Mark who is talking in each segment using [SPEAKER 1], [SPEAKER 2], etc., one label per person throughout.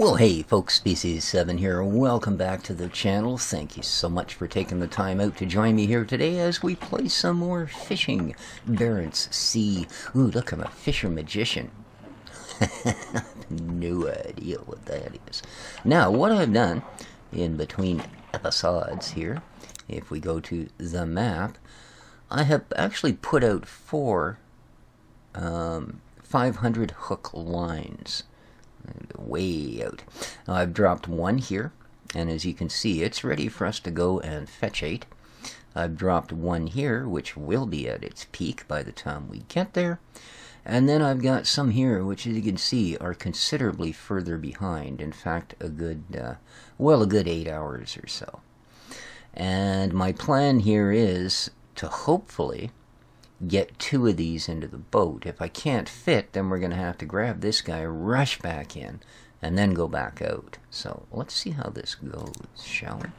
[SPEAKER 1] Well, hey folks, Species 7 here. Welcome back to the channel. Thank you so much for taking the time out to join me here today as we play some more Fishing Barents Sea. Ooh, look, I'm a fisher magician. No idea what that is. Now, what I've done in between episodes here, if we go to the map, I have actually put out four 500 hook lines. Way out. Now, I've dropped one here, and as you can see, it's ready for us to go and fetch 8. I've dropped one here, which will be at its peak by the time we get there. And then I've got some here, which as you can see, are considerably further behind. In fact, a good 8 hours or so. And my plan here is to hopefully get 2 of these into the boat. If I can't fit, then we're going to have to grab this guy, rush back in, and then go back out. So let's see how this goes, shall we?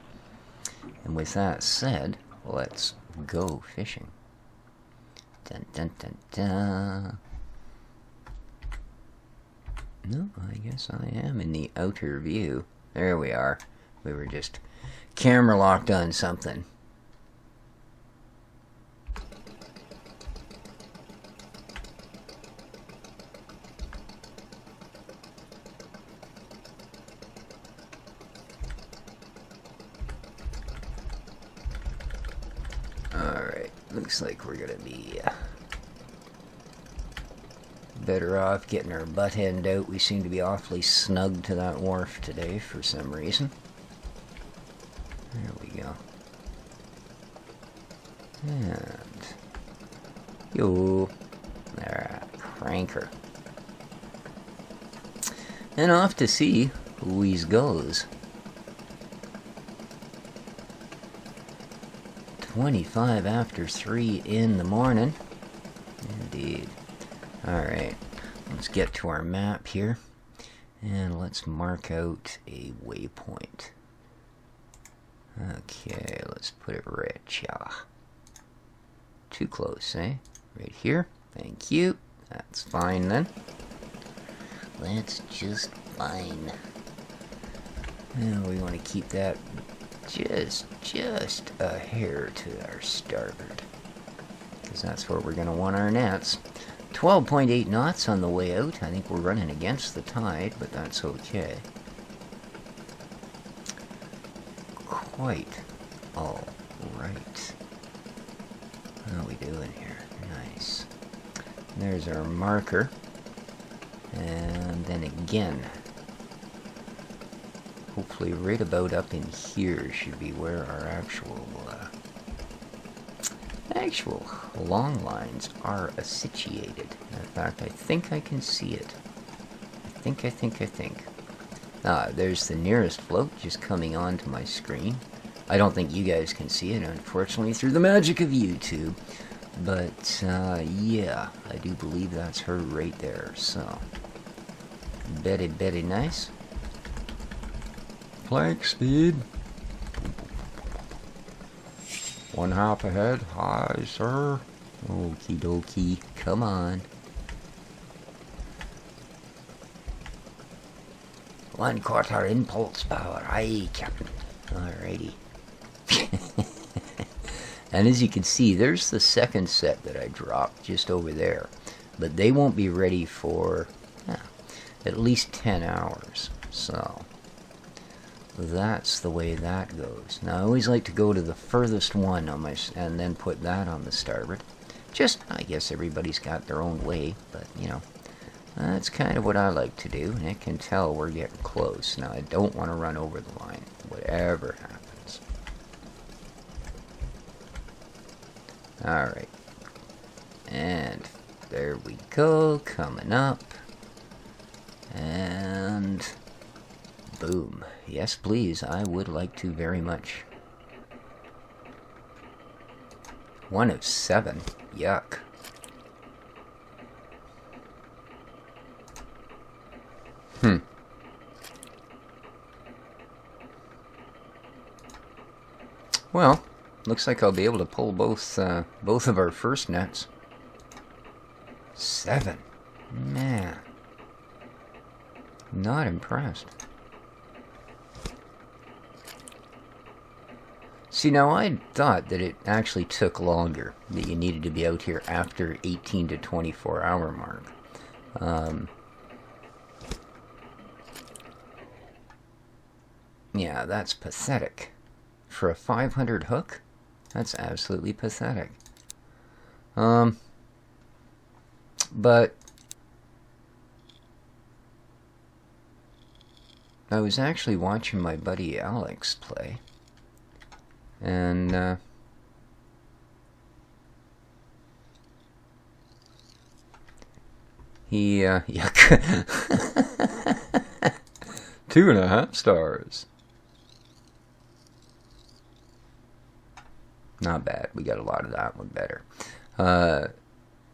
[SPEAKER 1] And with that said, let's go fishing. Dun dun dun dun. No, I guess I am in the outer view. There we are. We were just camera locked on something. Alright, looks like we're gonna be better off getting our butt end out. We seem to be awfully snug to that wharf today for some reason. There we go. And yo, there, cranker. And off to see who he goes. 25 after 3 in the morning. Indeed. Alright, let's get to our map here. And let's mark out a waypoint. Okay, let's put it right here. Too close, eh? Right here. Thank you. That's fine then. That's just fine. And we want to keep that just a hair to our starboard, because that's where we're going to want our nets. 12.8 knots on the way out. I think we're running against the tide, but that's okay. Quite all right. How are we doing here? Nice. There's our marker, and then again, hopefully right about up in here should be where our actual long lines are situated. In fact, I think I can see it. I think. Ah, there's the nearest float just coming onto my screen. I don't think you guys can see it, unfortunately, through the magic of YouTube. But, yeah, I do believe that's her right there, so. Very nice. Flank speed. 1/2 ahead. Hi, sir. Okie dokie. Come on. 1/4 impulse power. Aye, Captain. Alrighty. And as you can see, there's the second set that I dropped just over there. But they won't be ready for at least 10 hours. So that's the way that goes. Now I always like to go to the furthest one on my, and then put that on the starboard. Just, I guess everybody's got their own way, but you know, that's kind of what I like to do, and I can tell we're getting close. Now I don't want to run over the line, whatever happens. Alright. And there we go, coming up. And boom. Yes, please. I would like to very much. 1 of 7. Yuck. Well, looks like I'll be able to pull both of our first nets. 7. Man. Not impressed. See, now I thought that it actually took longer, that you needed to be out here after 18 to 24 hour mark. Yeah, that's pathetic. For a 500 hook, that's absolutely pathetic. But I was actually watching my buddy Alex play, and he, yuck. 2.5 stars. Not bad. We got a lot of that one better.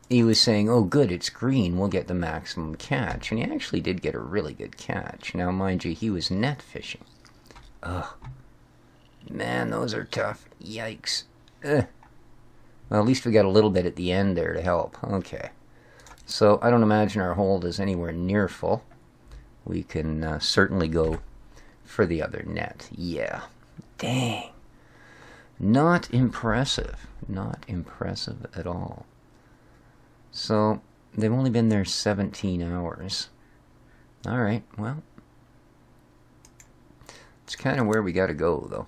[SPEAKER 1] He was saying, oh good, it's green, we'll get the maximum catch. And he actually did get a really good catch. Now mind you, he was net fishing. Ugh. Man, those are tough. Yikes. Ugh. Well, at least we got a little bit at the end there to help. Okay. So I don't imagine our hold is anywhere near full. We can certainly go for the other net. Yeah. Dang. Not impressive. Not impressive at all. So, they've only been there 17 hours. Alright, well. It's kind of where we gotta go, though.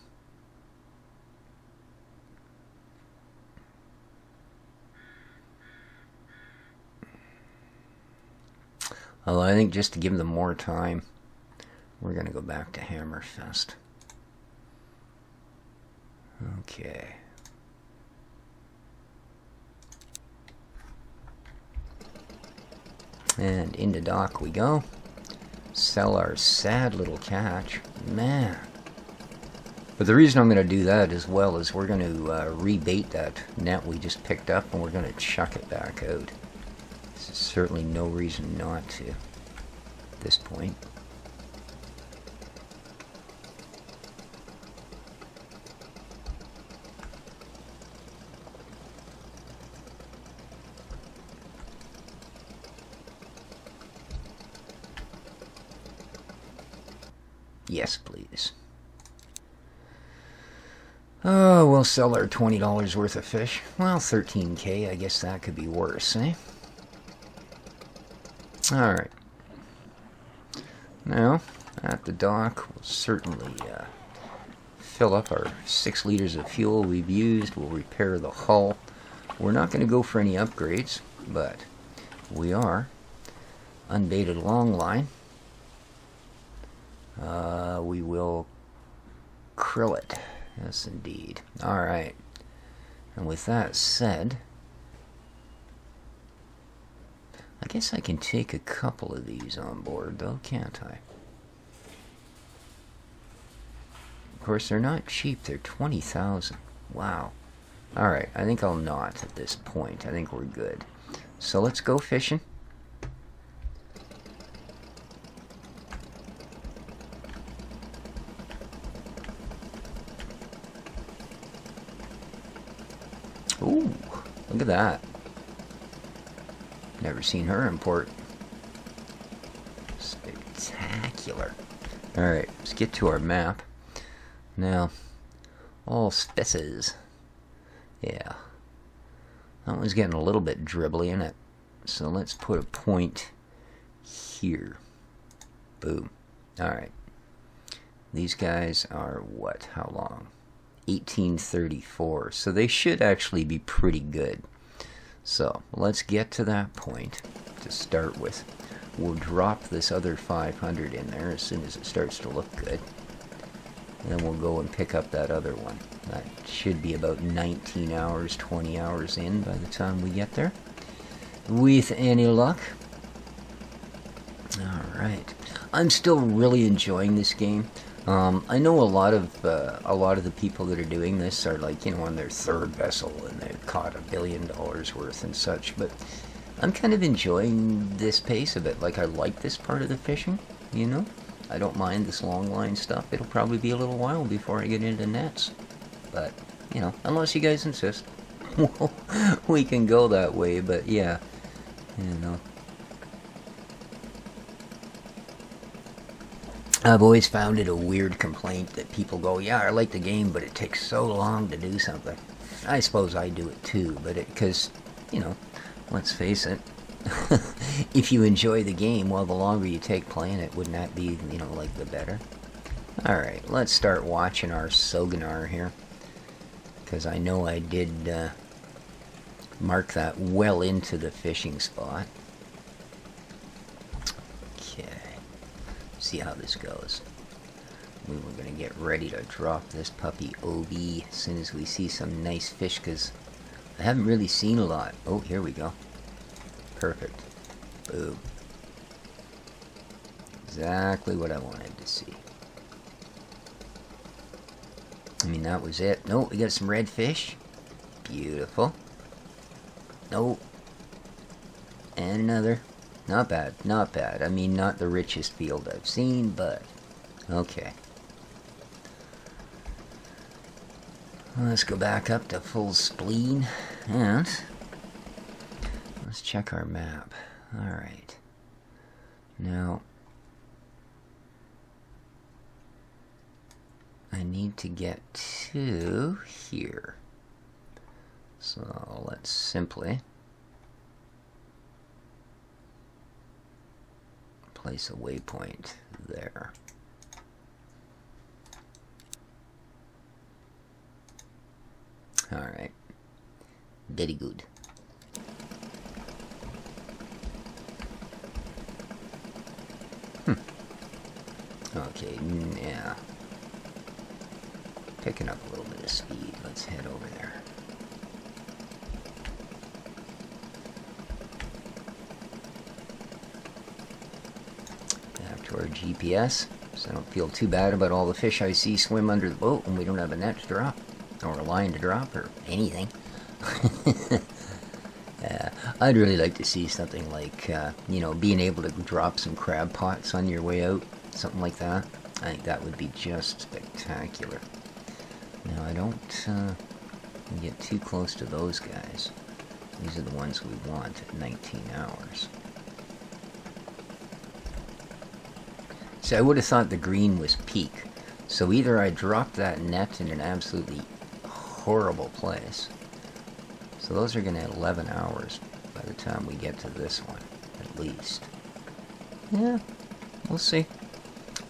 [SPEAKER 1] Although I think just to give them more time, we're gonna go back to Hammerfest. Okay. And into dock we go. Sell our sad little catch. Man. But the reason I'm going to do that as well is we're going to rebait that net we just picked up, and we're going to chuck it back out. There's certainly no reason not to at this point. Yes, please. Oh, we'll sell our $20 worth of fish. Well, 13K, I guess that could be worse, eh? Alright. Now, at the dock, we'll certainly fill up our 6 liters of fuel we've used. We'll repair the hull. We're not going to go for any upgrades, but we are. Unbaited longline. We will krill it. Yes, indeed. Alright. And with that said, I guess I can take a couple of these on board, though, can't I? Of course, they're not cheap. They're 20,000. Wow. Alright, I think I'll not at this point. I think we're good. So let's go fishing. Ooh, look at that. Never seen her import. Spectacular. Alright, let's get to our map. Now, all species. Yeah. That one's getting a little bit dribbly in it. So let's put a point here. Boom. Alright. These guys are what? How long? 1834. So they should actually be pretty good. So let's get to that point to start with. We'll drop this other 500 in there as soon as it starts to look good. And then we'll go and pick up that other one. That should be about 19 hours, 20 hours in by the time we get there. With any luck. Alright. I'm still really enjoying this game. I know a lot of the people that are doing this are like, you know, on their third vessel and they've caught $1 billion worth and such, but I'm kind of enjoying this pace of it. Like, I like this part of the fishing, you know? I don't mind this long line stuff. It'll probably be a little while before I get into nets, but, you know, unless you guys insist, we can go that way, but yeah, you know. I've always found it a weird complaint that people go, yeah, I like the game, but it takes so long to do something. I suppose I do it too, but because, you know, let's face it, if you enjoy the game, well, the longer you take playing it, wouldn't that be, you know, like the better? Alright, let's start watching our sonar here, because I know I did mark that well into the fishing spot. Okay, see how this goes. We were going to get ready to drop this puppy OB as soon as we see some nice fish, because I haven't really seen a lot. Oh, here we go. Perfect. Boom. Exactly what I wanted to see. I mean, that was it. No, we got some redfish. Beautiful. No. And another. Not bad, not bad. I mean, not the richest field I've seen, but okay. Let's go back up to full spleen, and let's check our map. Alright. Now, I need to get to here. So let's simply place a waypoint there. Alright. Very good. Okay, yeah. Picking up a little bit of speed. Let's head over there. Back to our GPS, so I don't feel too bad about all the fish I see swim under the boat when we don't have a net to drop, or a line to drop, or anything. I'd really like to see something like, you know, being able to drop some crab pots on your way out, something like that. I think that would be just spectacular. Now, I don't get too close to those guys. These are the ones we want at 19 hours. So I would have thought the green was peak. So either I dropped that net in an absolutely horrible place. So those are going to 11 hours by the time we get to this one, at least. Yeah, we'll see.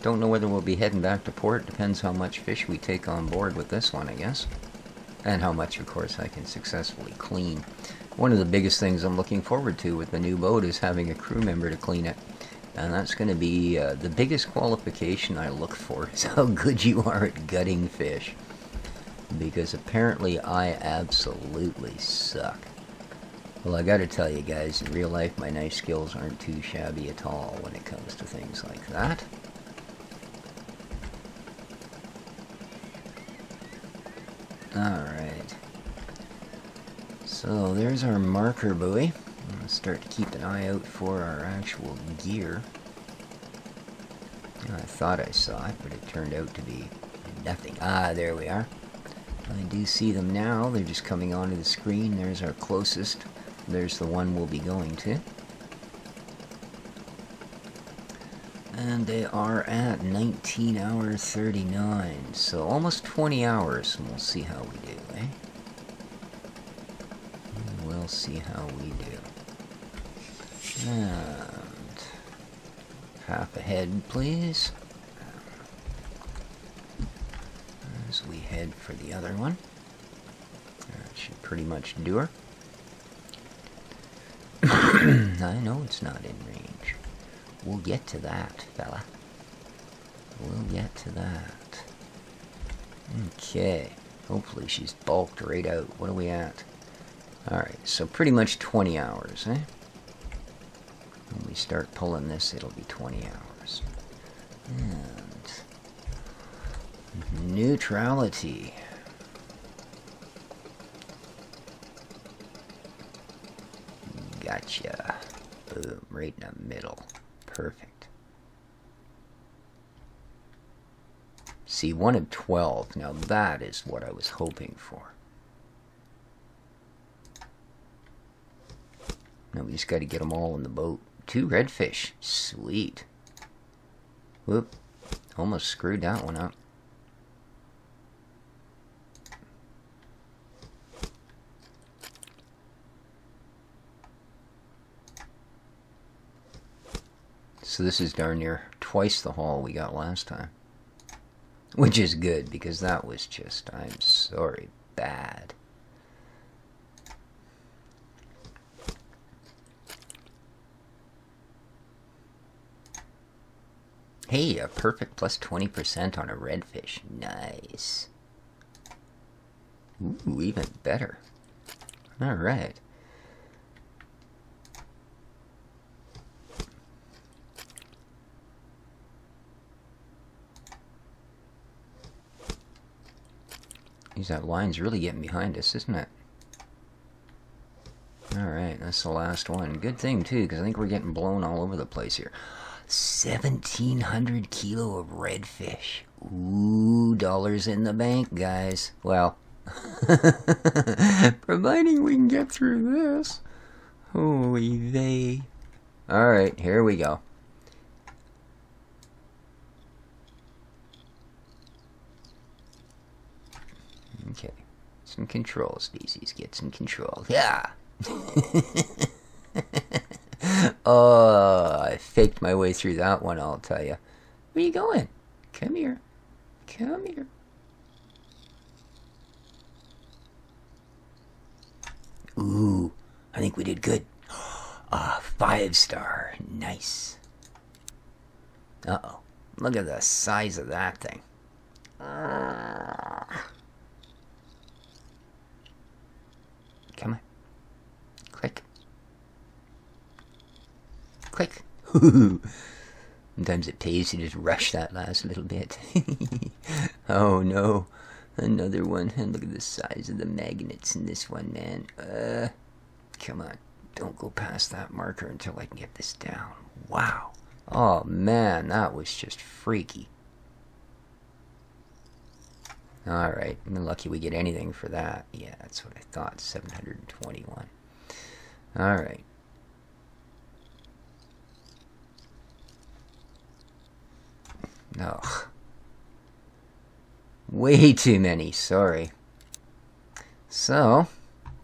[SPEAKER 1] Don't know whether we'll be heading back to port. Depends how much fish we take on board with this one, I guess. And how much, of course, I can successfully clean. One of the biggest things I'm looking forward to with the new boat is having a crew member to clean it. And that's going to be the biggest qualification I look for, is how good you are at gutting fish. Because apparently I absolutely suck. Well, I gotta tell you guys, in real life my knife skills aren't too shabby at all when it comes to things like that. Alright. So there's our marker buoy. Let's start to keep an eye out for our actual gear. I thought I saw it, but it turned out to be nothing. Ah, there we are. I do see them now. They're just coming onto the screen. There's our closest. There's the one we'll be going to. And they are at 19 hours 39. So almost 20 hours. And we'll see how we do, eh? We'll see how we do. And half ahead, please. As we head for the other one. That should pretty much do her. I know it's not in range. We'll get to that, fella. We'll get to that. Okay. Hopefully she's bulked right out. What are we at? Alright, so pretty much 20 hours, eh? When we start pulling this, it'll be 20 hours. And neutrality. Gotcha. Boom, right in the middle. Perfect. See, 1 of 12. Now that is what I was hoping for. Now we just got to get them all in the boat. 2 redfish. Sweet. Whoop. Almost screwed that one up. So this is darn near twice the haul we got last time. Which is good, because that was just, I'm sorry, bad. Hey, a perfect plus 20% on a redfish. Nice. Ooh, even better. Alright. That line's really getting behind us, isn't it? Alright, that's the last one. Good thing, too, because I think we're getting blown all over the place here. 1,700 kilo of redfish. Ooh, dollars in the bank, guys. Well, providing we can get through this. Holy vey. Alright, here we go. Okay, some control, species. Get some control. Yeah! Oh, I faked my way through that one, I'll tell you. Where you going? Come here. Come here. Ooh, I think we did good. 5-star. Nice. Uh-oh. Look at the size of that thing. Come on. Click. Click. Sometimes it pays to just rush that last little bit. Oh no. Another one. And look at the size of the magnets in this one, man. Come on. Don't go past that marker until I can get this down. Wow. Oh man, that was just freaky. Alright, I'm lucky we get anything for that. Yeah, that's what I thought. 721. Alright. No. Way too many, sorry. So,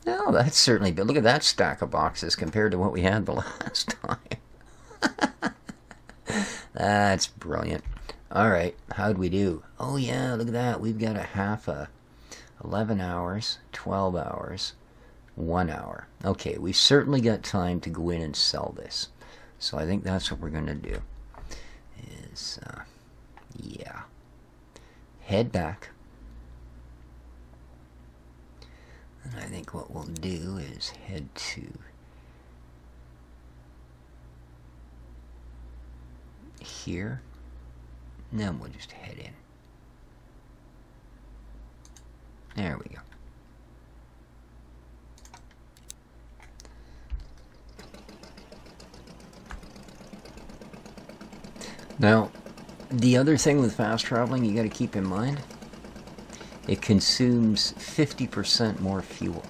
[SPEAKER 1] no, that's certainly good. Look at that stack of boxes compared to what we had the last time. That's brilliant. Alright, how'd we do? Oh yeah, look at that. We've got a half a 11 hours, 12 hours, 1 hour. Okay, we've certainly got time to go in and sell this. So I think that's what we're going to do. Is, yeah. Head back. And I think what we'll do is head to here. And then we'll just head in. There we go. Now, the other thing with fast traveling you got to keep in mind, it consumes 50% more fuel.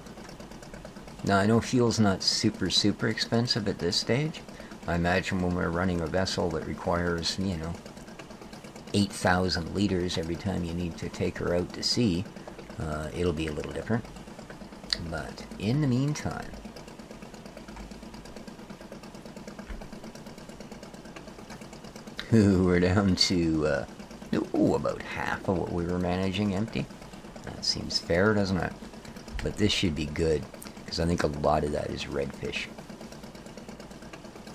[SPEAKER 1] Now, I know fuel's not super expensive at this stage. I imagine when we're running a vessel that requires, you know, 8,000 liters every time you need to take her out to sea, it'll be a little different. But in the meantime, we're down to about half of what we were managing empty. That seems fair, doesn't it? But this should be good, because I think a lot of that is redfish.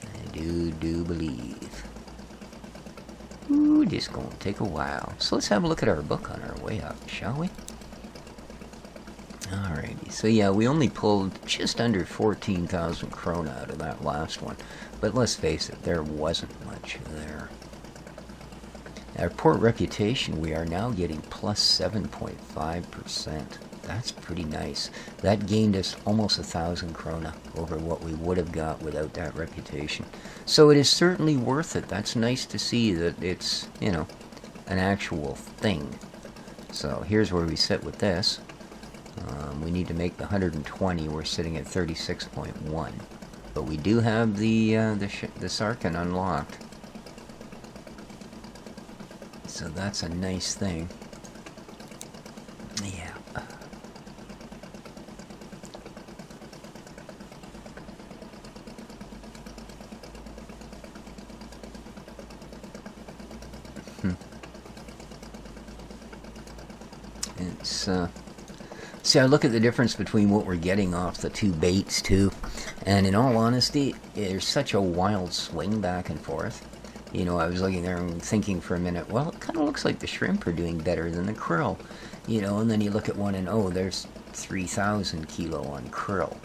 [SPEAKER 1] I do believe. Ooh, this gonna take a while. So let's have a look at our book on our way up, shall we? Alrighty, so yeah, we only pulled just under 14,000 krona out of that last one. But let's face it, there wasn't much there. Our port reputation, we are now getting plus 7.5%. That's pretty nice. That gained us almost 1,000 krona over what we would have got without that reputation. So it is certainly worth it. That's nice to see that it's, you know, an actual thing. So here's where we sit with this. We need to make the 120. We're sitting at 36.1. But we do have the Sarkin unlocked. So that's a nice thing. Yeah. It's see, I look at the difference between what we're getting off the two baits too, and in all honesty, there's such a wild swing back and forth. You know, I was looking there and thinking for a minute, well, it kind of looks like the shrimp are doing better than the krill. You know, and then you look at one and, oh, there's 3,000 kilo on krill.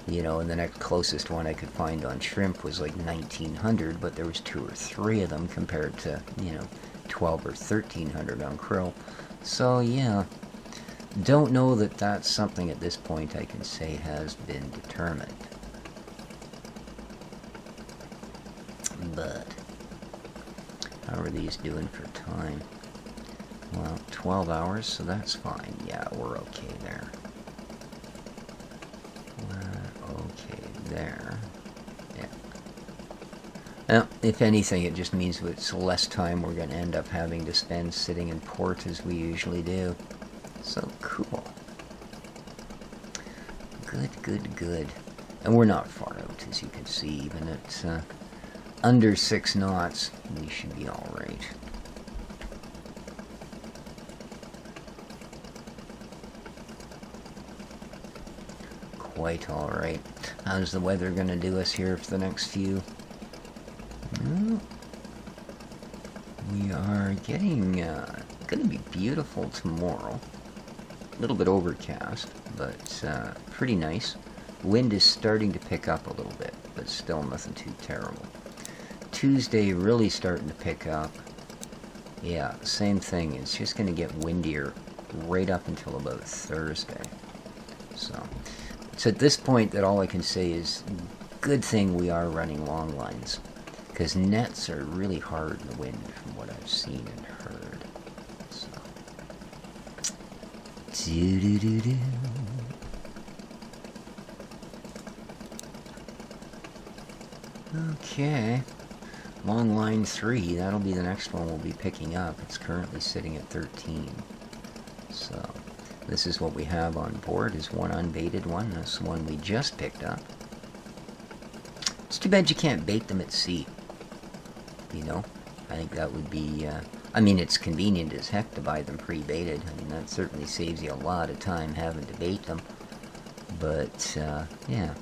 [SPEAKER 1] You know, and the next closest one I could find on shrimp was like 1,900, but there was 2 or 3 of them compared to, you know, 12 or 1,300 on krill. So, yeah, don't know that that's something at this point I can say has been determined. But how are these doing for time? Well, 12 hours, so that's fine. Yeah, we're okay there. We're okay there. Yeah. Now, if anything, it just means it's less time we're going to end up having to spend sitting in port as we usually do. So cool. Good, good, good. And we're not far out, as you can see, even at under 6 knots, we should be all right. Quite all right. How's the weather going to do us here for the next few? Well, we are getting going to be beautiful tomorrow. A little bit overcast, but pretty nice. Wind is starting to pick up a little bit, but still nothing too terrible. Tuesday really starting to pick up. Yeah, same thing. It's just going to get windier right up until about Thursday. So it's at this point that all I can say is good thing we are running long lines, because nets are really hard in the wind from what I've seen and heard. So. Doo-doo-doo-doo. Okay. Long line 3, that'll be the next one we'll be picking up. It's currently sitting at 13. So, this is what we have on board, is one unbaited one. That's the one we just picked up. It's too bad you can't bait them at sea. You know? I think that would be, I mean, it's convenient as heck to buy them pre-baited. I mean, that certainly saves you a lot of time having to bait them. But, yeah.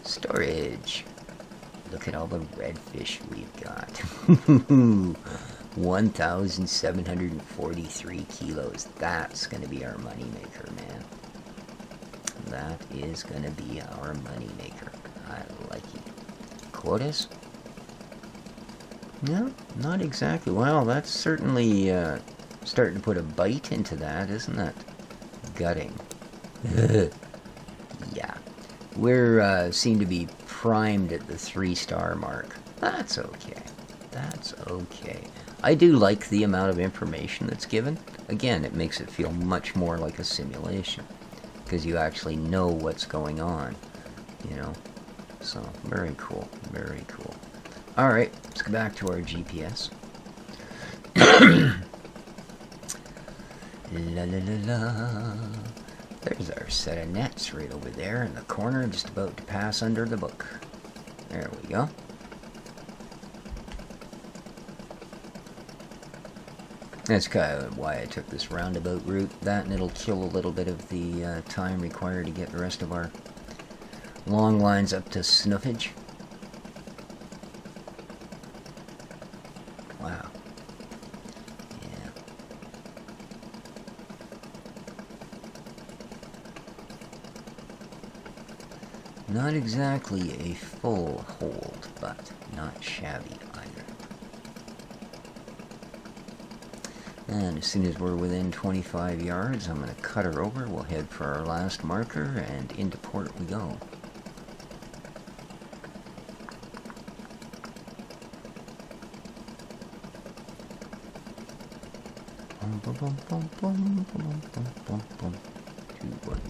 [SPEAKER 1] Storage. Look at all the redfish we've got. 1,743 kilos. That's going to be our moneymaker, man. That is going to be our moneymaker. I like it. Quotas? No, not exactly. Well, that's certainly starting to put a bite into that, isn't it? Gutting. Yeah. We're seem to be primed at the 3-star mark. That's okay. That's okay. I do like the amount of information that's given. Again, it makes it feel much more like a simulation, because you actually know what's going on, you know. So, very cool. Very cool. Alright, let's go back to our GPS. La la la la. There's our set of nets right over there in the corner, just about to pass under the book. There we go. That's kind of why I took this roundabout route. That, and it'll kill a little bit of the time required to get the rest of our long lines up to snuffage. Wow. Yeah. Not exactly a full hold, but not shabby either. And as soon as we're within 25 yards, I'm going to cut her over. We'll head for our last marker, and into port we go.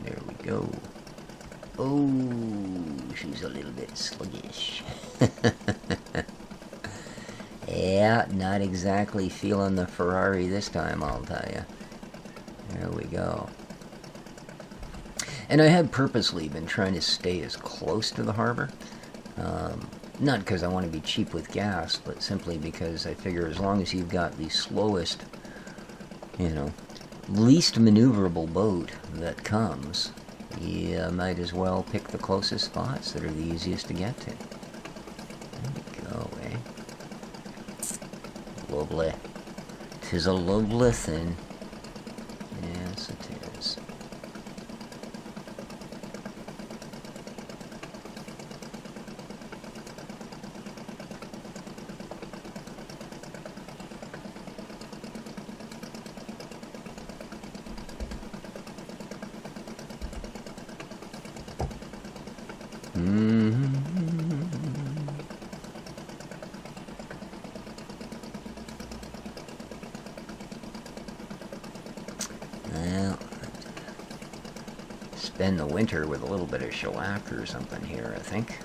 [SPEAKER 1] There we go. Oh, she's a little bit sluggish. Yeah, not exactly feeling the Ferrari this time, I'll tell you. There we go. And I have purposely been trying to stay as close to the harbor. Not because I want to be cheap with gas, but simply because I figure as long as you've got the slowest, you know, least maneuverable boat that comes, you might as well pick the closest spots that are the easiest to get to. There we go, eh? Lovely. 'Tis a lovely thing. Yes, it is. Well, spend the winter with a little bit of shellac or something here, I think.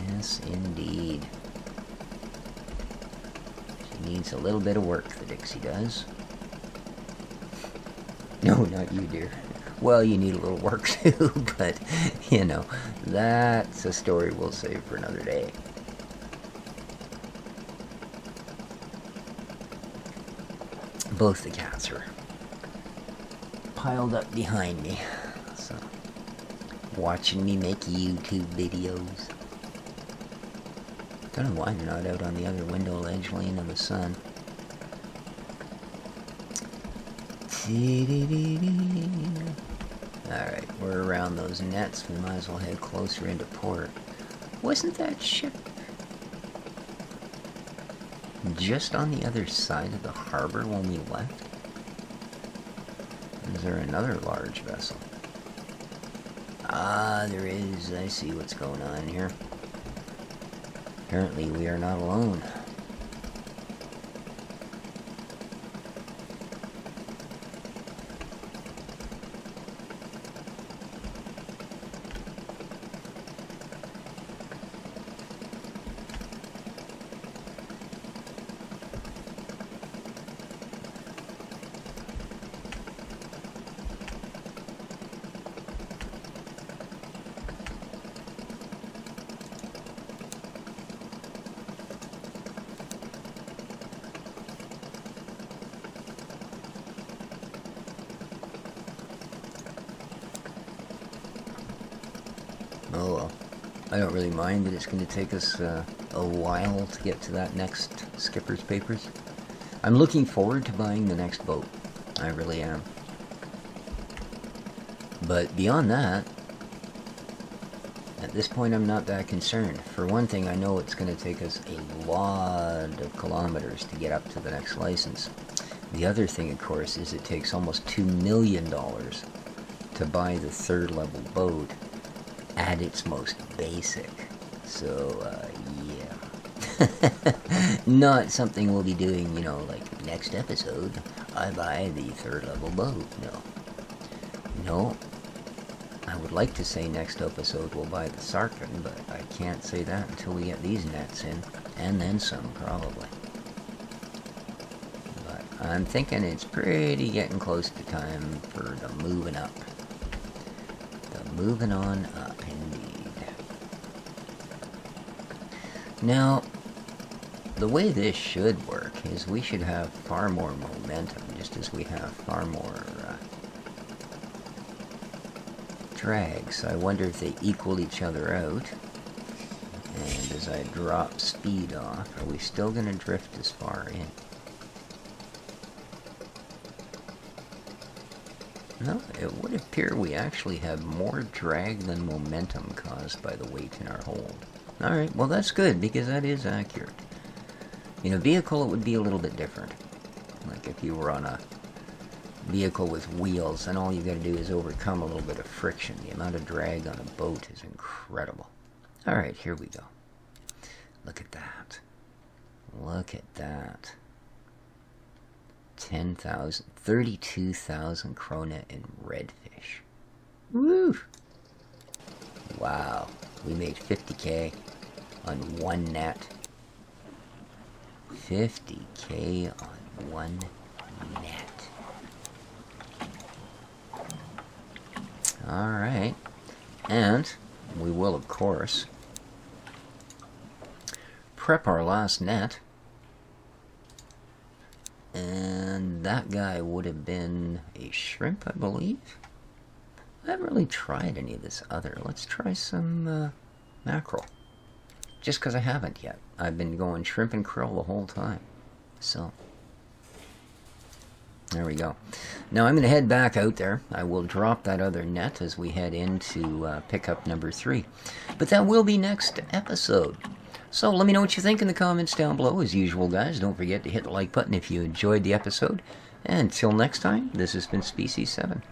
[SPEAKER 1] Yes, indeed. She needs a little bit of work, the Dixie does. No, not you, dear. Well, you need a little work too, but, you know, that's a story we'll save for another day. Both the cats are piled up behind me, so watching me make YouTube videos. Don't know why they're not out on the other window ledge laying in the sun. Alright, we're around those nets. We might as well head closer into port. Wasn't that ship just on the other side of the harbor when we left? Is there another large vessel? Ah, there is. I see what's going on here. Apparently we are not alone. Oh well. I don't really mind that it's going to take us a while to get to that next skipper's papers. I'm looking forward to buying the next boat. I really am. But beyond that, at this point I'm not that concerned. For one thing, I know it's going to take us a lot of kilometers to get up to the next license. The other thing, of course, is it takes almost $2 million to buy the third level boat at its most basic. So, yeah. Not something we'll be doing, you know, like next episode, I buy the third level boat. No. No. I would like to say next episode we'll buy the Sarkin, but I can't say that until we get these nets in. And then some, probably. But I'm thinking it's pretty getting close to time for the moving up. Moving on up, indeed. Now, the way this should work is we should have far more momentum, just as we have far more drag. So I wonder if they equal each other out. And as I drop speed off, are we still going to drift as far in? No, it would appear we actually have more drag than momentum caused by the weight in our hold. Alright, well that's good, because that is accurate. In a vehicle it would be a little bit different. Like if you were on a vehicle with wheels, and all you gotta do is overcome a little bit of friction. The amount of drag on a boat is incredible. Alright, here we go. Look at that. Look at that. 10,000, 32,000 krona in redfish. Woo! Wow, we made 50K on one net. 50K on one net. Alright, and we will, of course, prep our last net. And that guy would have been a shrimp, I believe. I haven't really tried any of this other. Let's try some mackerel. Just because I haven't yet. I've been going shrimp and krill the whole time. So, there we go. Now I'm going to head back out there. I will drop that other net as we head into pickup number 3. But that will be next episode. So let me know what you think in the comments down below. As usual, guys, don't forget to hit the like button if you enjoyed the episode. And until next time, this has been Species 7.